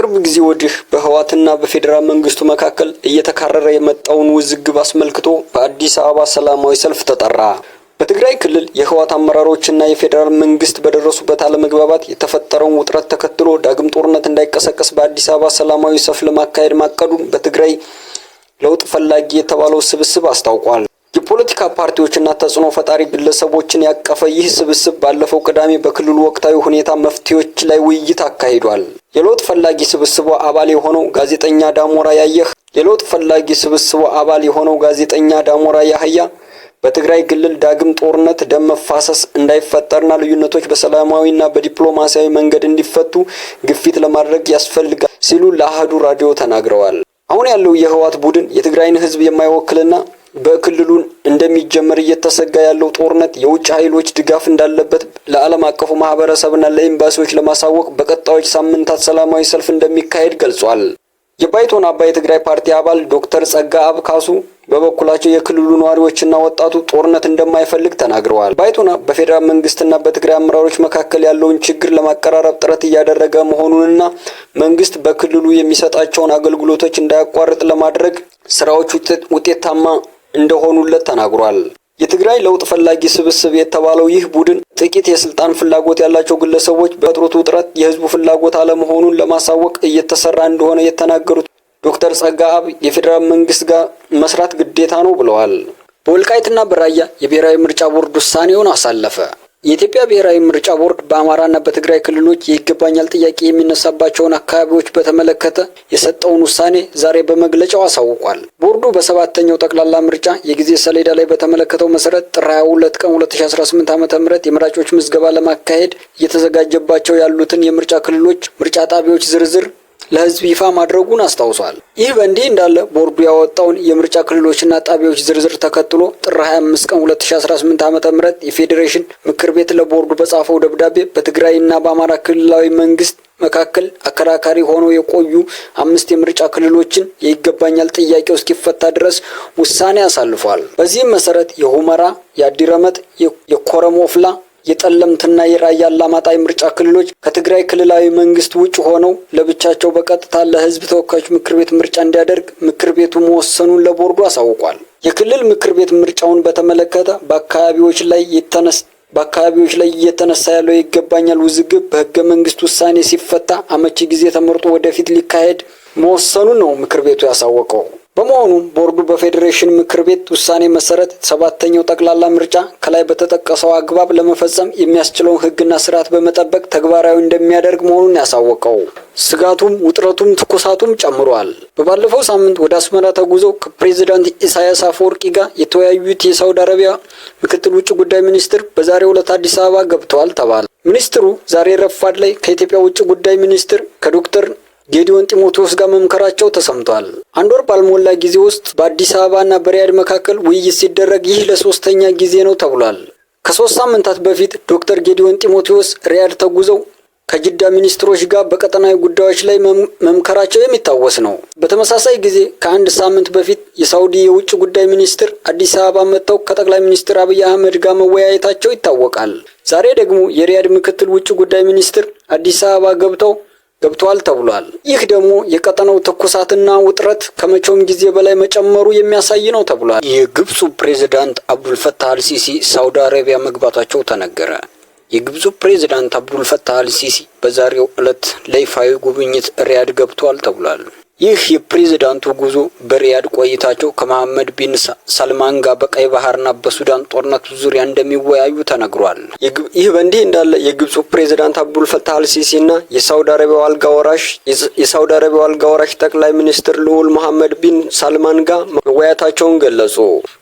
ከቅርብ ጊዜ ወዲህ በህወሓትና በፌዴራል መንግስቱ መካከል እየተካረረ የመጣውን ውዝግብ አስመልክቶ በአዲስ አበባ ሰላማዊ ሰልፍ ተጠራ። በትግራይ ክልል የህወሓት አመራሮችና የፌዴራል መንግስት በደረሱበት አለመግባባት የተፈጠረውን ውጥረት ተከትሎ ዳግም ጦርነት እንዳይቀሰቀስ በአዲስ አበባ ሰላማዊ ሰልፍ ለማካሄድ ማቀዱን በትግራይ ለውጥ ፈላጊ የተባለው ስብስብ አስታውቋል። የፖለቲካ ፓርቲዎችና ተጽዕኖ ፈጣሪ ግለሰቦችን ያቀፈ ይህ ስብስብ ባለፈው ቅዳሜ በክልሉ ወቅታዊ ሁኔታ መፍትሄዎች ላይ ውይይት አካሂዷል። የለውጥ ፈላጊ ስብስቡ አባል የሆነው ጋዜጠኛ ዳሞራ ያህያ በትግራይ ክልል ዳግም ጦርነት፣ ደም መፋሰስ እንዳይፈጠርና ልዩነቶች በሰላማዊና በዲፕሎማሲያዊ መንገድ እንዲፈቱ ግፊት ለማድረግ ያስፈልጋል ሲሉ ለአሃዱ ራዲዮ ተናግረዋል። አሁን ያለው የህወሓት ቡድን የትግራይን ህዝብ የማይወክልና በክልሉ እንደሚጀመር እየተሰጋ ያለው ጦርነት የውጭ ኃይሎች ድጋፍ እንዳለበት ለዓለም አቀፉ ማህበረሰብና ለኤምባሲዎች ለማሳወቅ በቀጣዮች ሳምንታት ሰላማዊ ሰልፍ እንደሚካሄድ ገልጿል። የባይቶና አባይ የትግራይ ፓርቲ አባል ዶክተር ጸጋአብ ካሱ በበኩላቸው የክልሉ ነዋሪዎችና ወጣቱ ጦርነት እንደማይፈልግ ተናግረዋል። ባይቶና በፌዴራል መንግስትና በትግራይ አመራሮች መካከል ያለውን ችግር ለማቀራረብ ጥረት እያደረገ መሆኑንና መንግስት በክልሉ የሚሰጣቸውን አገልግሎቶች እንዳያቋርጥ ለማድረግ ስራዎች ውጤታማ እንደሆኑለት ተናግሯል። የትግራይ ለውጥ ፈላጊ ስብስብ የተባለው ይህ ቡድን ጥቂት የስልጣን ፍላጎት ያላቸው ግለሰቦች በፈጠሩት ውጥረት የህዝቡ ፍላጎት አለመሆኑን ለማሳወቅ እየተሰራ እንደሆነ የተናገሩት ዶክተር ጸጋአብ የፌዴራል መንግስት ጋር መስራት ግዴታ ነው ብለዋል። በወልቃይትና በራያ የብሔራዊ ምርጫ ቦርድ ውሳኔውን አሳለፈ። የኢትዮጵያ ብሔራዊ ምርጫ ቦርድ በአማራና በትግራይ ክልሎች የይገባኛል ጥያቄ የሚነሳባቸውን አካባቢዎች በተመለከተ የሰጠውን ውሳኔ ዛሬ በመግለጫው አሳውቋል። ቦርዱ በሰባተኛው ጠቅላላ ምርጫ የጊዜ ሰሌዳ ላይ በተመለከተው መሰረት ጥር 22 ቀን 2018 ዓ.ም የመራጮች ምዝገባ ለማካሄድ እየተዘጋጀባቸው ያሉትን የምርጫ ክልሎች ምርጫ ጣቢያዎች ዝርዝር ለህዝብ ይፋ ማድረጉን አስታውሷል። ይህ በእንዲህ እንዳለ ቦርዱ ያወጣውን የምርጫ ክልሎችና ጣቢያዎች ዝርዝር ተከትሎ ጥር 25 ቀን 2018 ዓ.ም የፌዴሬሽን ምክር ቤት ለቦርዱ በጻፈው ደብዳቤ በትግራይና በአማራ ክልላዊ መንግስት መካከል አከራካሪ ሆነው የቆዩ 5 የምርጫ ክልሎችን የይገባኛል ጥያቄው እስኪፈታ ድረስ ውሳኔ አሳልፏል። በዚህም መሰረት የሁመራ፣ የአዲረመጥ፣ የኮረም ወፍላ፣ የጠለምትና የራያ አላማጣ ምርጫ ክልሎች ከትግራይ ክልላዊ መንግስት ውጭ ሆነው ለብቻቸው በቀጥታ ለህዝብ ተወካዮች ምክር ቤት ምርጫ እንዲያደርግ ምክር ቤቱ መወሰኑን ለቦርዱ አሳውቋል። የክልል ምክር ቤት ምርጫውን በተመለከተ በአካባቢዎች ላይ እየተነሳ ያለው ይገባኛል ውዝግብ በህገ መንግስት ውሳኔ ሲፈታ አመቺ ጊዜ ተመርጦ ወደፊት ሊካሄድ መወሰኑን ነው ምክር ቤቱ ያሳወቀው። በመሆኑም ቦርዱ በፌዴሬሽን ምክር ቤት ውሳኔ መሰረት ሰባተኛው ጠቅላላ ምርጫ ከላይ በተጠቀሰው አግባብ ለመፈጸም የሚያስችለውን ህግና ስርዓት በመጠበቅ ተግባራዊ እንደሚያደርግ መሆኑን ያሳወቀው። ስጋቱም ውጥረቱም ትኩሳቱም ጨምሯል። በባለፈው ሳምንት ወደ አስመራ ተጉዘው ከፕሬዝዳንት ኢሳያስ አፈወርቂ ጋር የተወያዩት የሳውዲ አረቢያ ምክትል ውጭ ጉዳይ ሚኒስትር በዛሬው ዕለት አዲስ አበባ ገብተዋል ተባለ። ሚኒስትሩ ዛሬ ረፋድ ላይ ከኢትዮጵያ ውጭ ጉዳይ ሚኒስትር ከዶክተር ጌዲዮን ጢሞቴዎስ ጋር መምከራቸው ተሰምቷል። አንድ ወር ባልሞላ ጊዜ ውስጥ በአዲስ አበባና በሪያድ መካከል ውይይት ሲደረግ ይህ ለሶስተኛ ጊዜ ነው ተብሏል። ከ3 ሳምንታት በፊት ዶክተር ጌዲዮን ጢሞቴዎስ ሪያድ ተጉዘው ከጅዳ ሚኒስትሮች ጋር በቀጠናዊ ጉዳዮች ላይ መምከራቸው የሚታወስ ነው። በተመሳሳይ ጊዜ ከአንድ ሳምንት በፊት የሳውዲ የውጭ ጉዳይ ሚኒስትር አዲስ አበባ መጥተው ከጠቅላይ ሚኒስትር አብይ አህመድ ጋር መወያየታቸው ይታወቃል። ዛሬ ደግሞ የሪያድ ምክትል ውጭ ጉዳይ ሚኒስትር አዲስ አበባ ገብተዋል ተብሏል። ይህ ደግሞ የቀጠናው ትኩሳትና ውጥረት ከመቼውም ጊዜ በላይ መጨመሩ የሚያሳይ ነው ተብሏል። የግብፁ ፕሬዝዳንት አብዱልፈታህ አልሲሲ ሳውዲ አረቢያ መግባታቸው ተነገረ። የግብፁ ፕሬዝዳንት አብዱልፈታህ አልሲሲ በዛሬው ዕለት ለይፋዊ ጉብኝት ሪያድ ገብተዋል ተብሏል። ይህ የፕሬዝዳንቱ ጉዞ በሪያድ ቆይታቸው ከመሐመድ ቢን ሰልማን ጋር በቀይ ባህርና በሱዳን ጦርነት ዙሪያ እንደሚወያዩ ተነግሯል። ይህ በእንዲህ እንዳለ የግብፁ ፕሬዝዳንት አብዱልፈታህ አልሲሲና የሳውዲ አረቢያው አልጋ ወራሽ ጠቅላይ ሚኒስትር ልዑል መሐመድ ቢን ሰልማን ጋር መወያየታቸውን ገለጹ።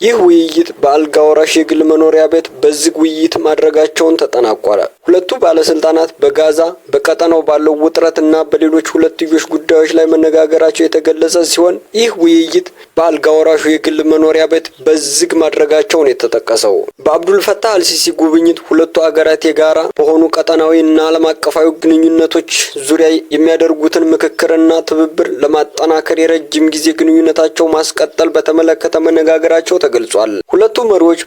ይህ ውይይት በአልጋ ወራሽ የግል መኖሪያ ቤት በዝግ ውይይት ማድረጋቸውን ተጠናቋል። ሁለቱ ባለስልጣናት በጋዛ በቀጠናው ባለው ውጥረት እና በሌሎች ሁለትዮሽ ጉዳዮች ላይ መነጋገራቸው የተገለጸ ሲሆን ይህ ውይይት በአልጋ ወራሹ የግል መኖሪያ ቤት በዝግ ማድረጋቸውን የተጠቀሰው። በአብዱልፈታህ አልሲሲ ጉብኝት ሁለቱ አገራት የጋራ በሆኑ ቀጠናዊ እና ዓለም አቀፋዊ ግንኙነቶች ዙሪያ የሚያደርጉትን ምክክርና ትብብር ለማጠናከር የረጅም ጊዜ ግንኙነታቸው ማስቀጠል በተመለከተ መነጋገራቸው ተገልጿል። ሁለቱ መሪዎች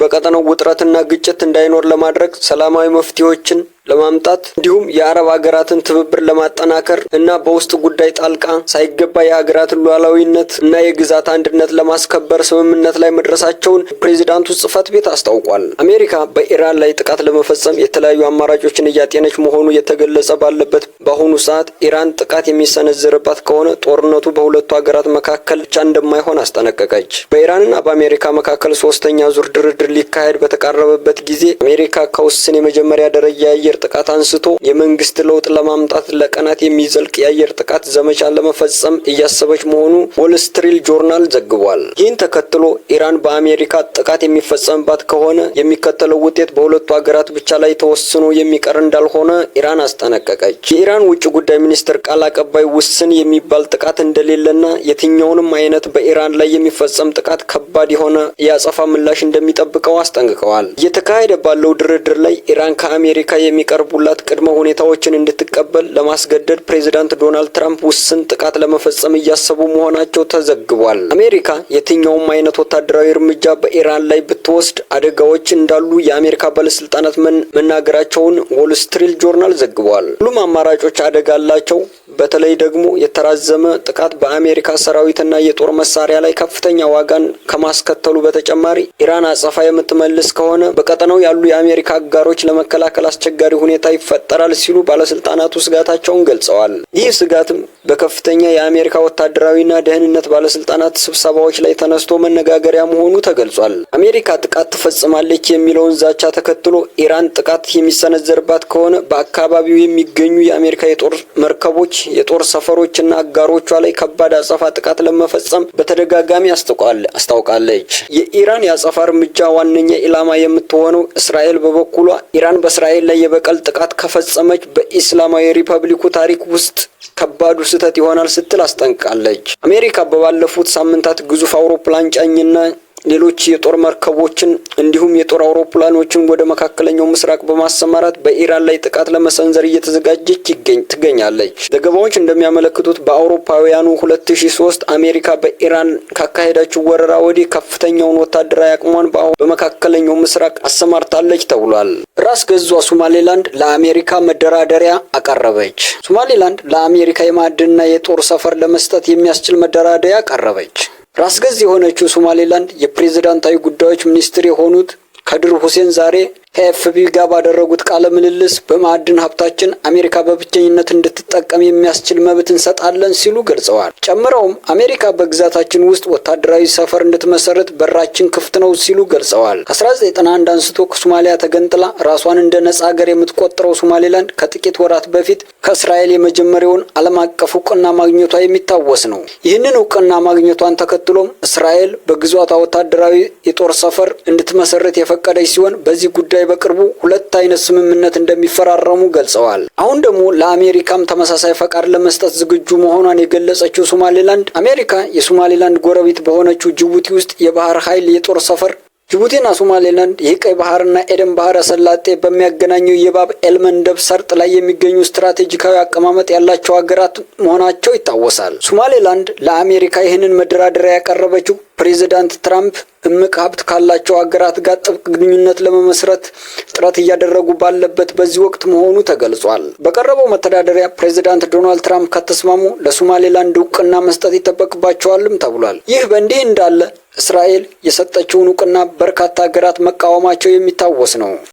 በቀጠናው ውጥረትና ግጭት እንዳይኖር ለማድረግ ሰላማዊ መፍትሄዎችን ለማምጣት እንዲሁም የአረብ ሀገራትን ትብብር ለማጠናከር እና በውስጥ ጉዳይ ጣልቃ ሳይገባ የሀገራትን ሉዓላዊነት እና የግዛት አንድነት ለማስከበር ስምምነት ላይ መድረሳቸውን ፕሬዚዳንቱ ጽህፈት ቤት አስታውቋል። አሜሪካ በኢራን ላይ ጥቃት ለመፈጸም የተለያዩ አማራጮችን እያጤነች መሆኑ የተገለጸ ባለበት በአሁኑ ሰዓት ኢራን ጥቃት የሚሰነዘርባት ከሆነ ጦርነቱ በሁለቱ ሀገራት መካከል ብቻ እንደማይሆን አስጠነቀቀች። በኢራንና በአሜሪካ መካከል ሶስተኛ ዙር ድርድር ሊካሄድ በተቃረበበት ጊዜ አሜሪካ ከውስን የመጀመሪያ ደረጃ የአየር ጥቃት አንስቶ የመንግስት ለውጥ ለማምጣት ለቀናት የሚዘልቅ የአየር ጥቃት ዘመቻ ለመፈጸም እያሰበች መሆኑ ዎል ስትሪት ጆርናል ዘግቧል። ይህን ተከትሎ ኢራን በአሜሪካ ጥቃት የሚፈጸምባት ከሆነ የሚከተለው ውጤት በሁለቱ ሀገራት ብቻ ላይ ተወስኖ የሚቀር እንዳልሆነ ኢራን አስጠነቀቀች። የኢራን ውጭ ጉዳይ ሚኒስትር ቃል አቀባይ ውስን የሚባል ጥቃት እንደሌለና የትኛውንም አይነት በኢራን ላይ የሚፈጸም ጥቃት ከባድ የሆነ የአጸፋ ምላሽ እንደሚጠብቀው አስጠንቅቀዋል። እየተካሄደ ባለው ድርድር ላይ ኢራን ከአሜሪካ የሚቀርቡላት ቅድመ ሁኔታዎችን እንድትቀበል ለማስገደድ ፕሬዚዳንት ዶናልድ ትራምፕ ውስን ጥቃት ለመፈጸም እያሰቡ መሆናቸው ተዘግቧል። አሜሪካ የትኛውም አይነት ወታደራዊ እርምጃ በኢራን ላይ ብትወስድ አደጋዎች እንዳሉ የአሜሪካ ባለስልጣናት መናገራቸውን ዎል ስትሪት ጆርናል ዘግቧል። ሁሉም አማራጮች አደጋ አላቸው። በተለይ ደግሞ የተራዘመ ጥቃት በአሜሪካ ሰራዊትና የጦር መሳሪያ ላይ ከፍተኛ ዋጋን ከማስከተሉ በተጨማሪ ኢራን አጸፋ የምትመልስ ከሆነ በቀጠናው ያሉ የአሜሪካ አጋሮች ለመከላከል አስቸጋሪ ሁኔታ ይፈጠራል ሲሉ ባለስልጣናቱ ስጋታቸውን ገልጸዋል። ይህ ስጋትም በከፍተኛ የአሜሪካ ወታደራዊና ደህንነት ባለስልጣናት ስብሰባዎች ላይ ተነስቶ መነጋገሪያ መሆኑ ተገልጿል። አሜሪካ ጥቃት ትፈጽማለች የሚለውን ዛቻ ተከትሎ ኢራን ጥቃት የሚሰነዘርባት ከሆነ በአካባቢው የሚገኙ የአሜሪካ የጦር መርከቦች፣ የጦር ሰፈሮችና አጋሮቿ ላይ ከባድ አጸፋ ጥቃት ለመፈጸም በተደጋጋሚ አስታውቃለች። የኢራን የአጸፋ እርምጃ ዋነኛ ኢላማ የምትሆነው እስራኤል በበኩሏ ኢራን በእስራኤል ላይ የበቀል ጥቃት ከፈጸመች በኢስላማዊ ሪፐብሊኩ ታሪክ ውስጥ ከባዱ ስህተት ይሆናል ስትል አስጠንቅቃለች። አሜሪካ በባለፉት ሳምንታት ግዙፍ አውሮፕላን ጫኝና ሌሎች የጦር መርከቦችን እንዲሁም የጦር አውሮፕላኖችን ወደ መካከለኛው ምስራቅ በማሰማራት በኢራን ላይ ጥቃት ለመሰንዘር እየተዘጋጀች ትገኛለች። ዘገባዎች እንደሚያመለክቱት በአውሮፓውያኑ 2003 አሜሪካ በኢራን ካካሄደችው ወረራ ወዲህ ከፍተኛውን ወታደራዊ አቅሟን በመካከለኛው ምስራቅ አሰማርታለች ተብሏል። ራስ ገዟ ሶማሌላንድ ለአሜሪካ መደራደሪያ አቀረበች። ሶማሌላንድ ለአሜሪካ የማዕድንና የጦር ሰፈር ለመስጠት የሚያስችል መደራደሪያ አቀረበች። ራስ ገዝ የሆነችው ሶማሌላንድ የፕሬዝዳንታዊ ጉዳዮች ሚኒስትር የሆኑት ከድር ሁሴን ዛሬ ከኤፍቢ ጋር ባደረጉት ቃለ ምልልስ በማዕድን ሀብታችን አሜሪካ በብቸኝነት እንድትጠቀም የሚያስችል መብት እንሰጣለን ሲሉ ገልጸዋል። ጨምረውም አሜሪካ በግዛታችን ውስጥ ወታደራዊ ሰፈር እንድትመሰርት በራችን ክፍት ነው ሲሉ ገልጸዋል። ከ1991 አንስቶ ከሶማሊያ ተገንጥላ ራሷን እንደ ነጻ ሀገር የምትቆጥረው ሶማሌላንድ ከጥቂት ወራት በፊት ከእስራኤል የመጀመሪያውን ዓለም አቀፍ እውቅና ማግኘቷ የሚታወስ ነው። ይህንን እውቅና ማግኘቷን ተከትሎም እስራኤል በግዛቷ ወታደራዊ የጦር ሰፈር እንድትመሰርት የፈቀደች ሲሆን በዚህ ጉዳይ በቅርቡ ሁለት አይነት ስምምነት እንደሚፈራረሙ ገልጸዋል። አሁን ደግሞ ለአሜሪካም ተመሳሳይ ፈቃድ ለመስጠት ዝግጁ መሆኗን የገለጸችው ሶማሌላንድ አሜሪካ የሶማሌላንድ ጎረቤት በሆነችው ጅቡቲ ውስጥ የባህር ኃይል የጦር ሰፈር ጅቡቲና ሶማሌላንድ የቀይ ባህርና ኤደን ባህረ ሰላጤ በሚያገናኘው የባብ ኤልመንደብ ሰርጥ ላይ የሚገኙ ስትራቴጂካዊ አቀማመጥ ያላቸው ሀገራት መሆናቸው ይታወሳል። ሶማሌላንድ ለአሜሪካ ይህንን መደራደሪያ ያቀረበችው ፕሬዚዳንት ትራምፕ እምቅ ሀብት ካላቸው ሀገራት ጋር ጥብቅ ግንኙነት ለመመስረት ጥረት እያደረጉ ባለበት በዚህ ወቅት መሆኑ ተገልጿል። በቀረበው መተዳደሪያ ፕሬዚዳንት ዶናልድ ትራምፕ ከተስማሙ ለሶማሌላንድ እውቅና መስጠት ይጠበቅባቸዋልም ተብሏል። ይህ በእንዲህ እንዳለ እስራኤል የሰጠችውን እውቅና በርካታ ሀገራት መቃወማቸው የሚታወስ ነው።